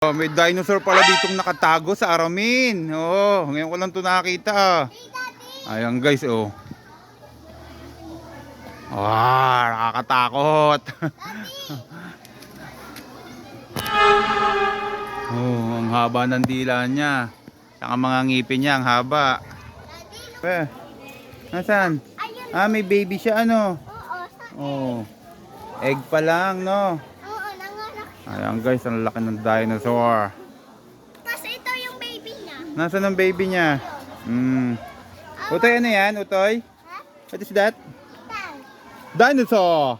Oh, may dinosaur pala ditong nakatago sa Aramin. Oh, ngayon ko lang 'to nakita. Ayan guys, oh. Nakakatakot. Oh, ang haba ng dila niya. Saka mga ngipin niya, ang haba. Nasaan? May baby siya, ano? Oh. Egg pa lang, no? Ayan guys, ang laki ng dinosaur. Kasi ito yung baby niya. Nasaan ang baby niya? Utoy, ano yan? Utoy? What is that? Dinosaur!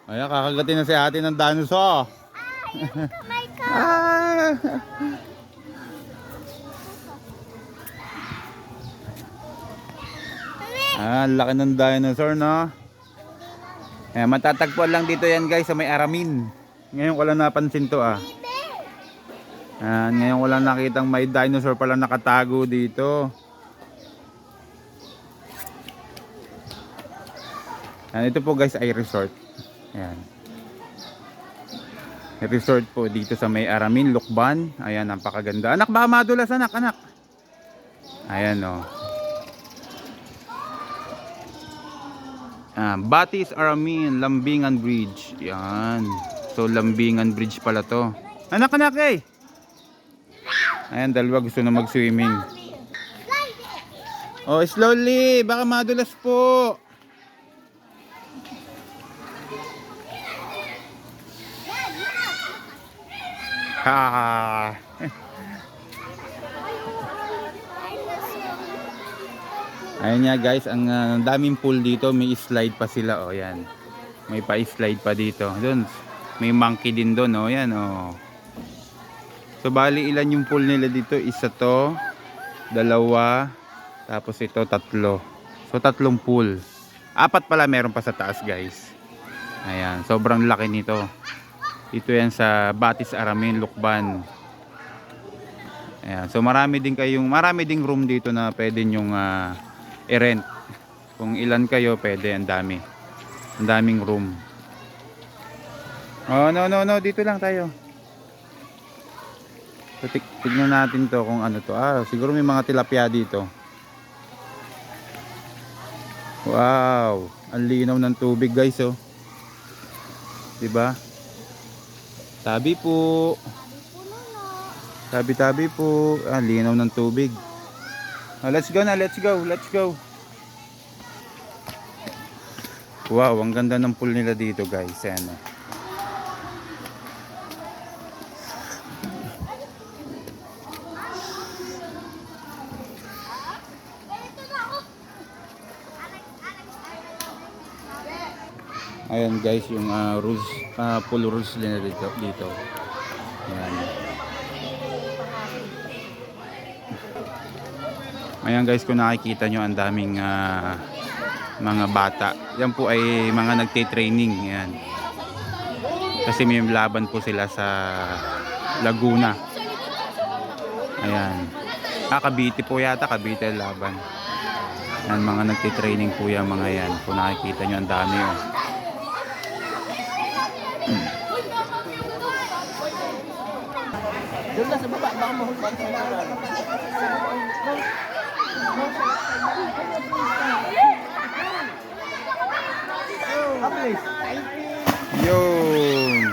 Ayan, kakagatin na si ate ng dinosaur. My God. Laki ng dinosaur, no? Ayan, matatagpuan lang dito yan guys sa may Aramin. Ngayon ko lang napansin to, ngayon ko lang nakitang may dinosaur pala nakatago dito. Ito po guys ay resort. Ayan. Resort po dito sa may Aramin, Lukban. Ayan, napakaganda. Anak, baka madulas anak. Ayan, oh. Batis Aramin, Lambingan Bridge. Ayan. So, Lambingan Bridge pala to. Anak, eh. Ayan, dalawa gusto na mag-swimming. Oh, slowly. Baka madulas po. Ayan nga guys, ang daming pool dito. May slide pa sila, oh, yan. May pa-slide pa dito. Doon, may monkey din doon, oh, yan, oh. So bali ilan yung pool nila dito? Isa to, dalawa, tapos ito tatlo. So tatlong pool. Apat pala meron pa sa taas guys. Ayan, sobrang laki nito. Dito yan sa Batis Aramin, Lukban. Ayan, so marami ding room dito na pwede nyong i-rent. Kung ilan kayo pwede, ang dami. Ang daming room. Oh, no, dito lang tayo. So, tignan natin to kung ano to. Siguro may mga tilapia dito. Wow, ang linaw ng tubig guys, oh. 'Di ba? Tabi po. Tabi po. Linaw ng tubig. Let's go na, let's go. Wow, ang ganda ng pool nila dito guys. Ayan. Ayan guys, yung rules, pool rules nila dito. Ayan. Ayan guys, kung nakikita nyo, ang daming mga bata. Yan po ay mga nagte-training. Ayan. Kasi may laban po sila sa Laguna. Ayan. Cavite po yata, Cavite laban. Ayan, mga nagte-training po yan, mga yan. Kung nakikita nyo, ang dami, oh. Doon na sa baba, baka mahulpan sa naran. Yun.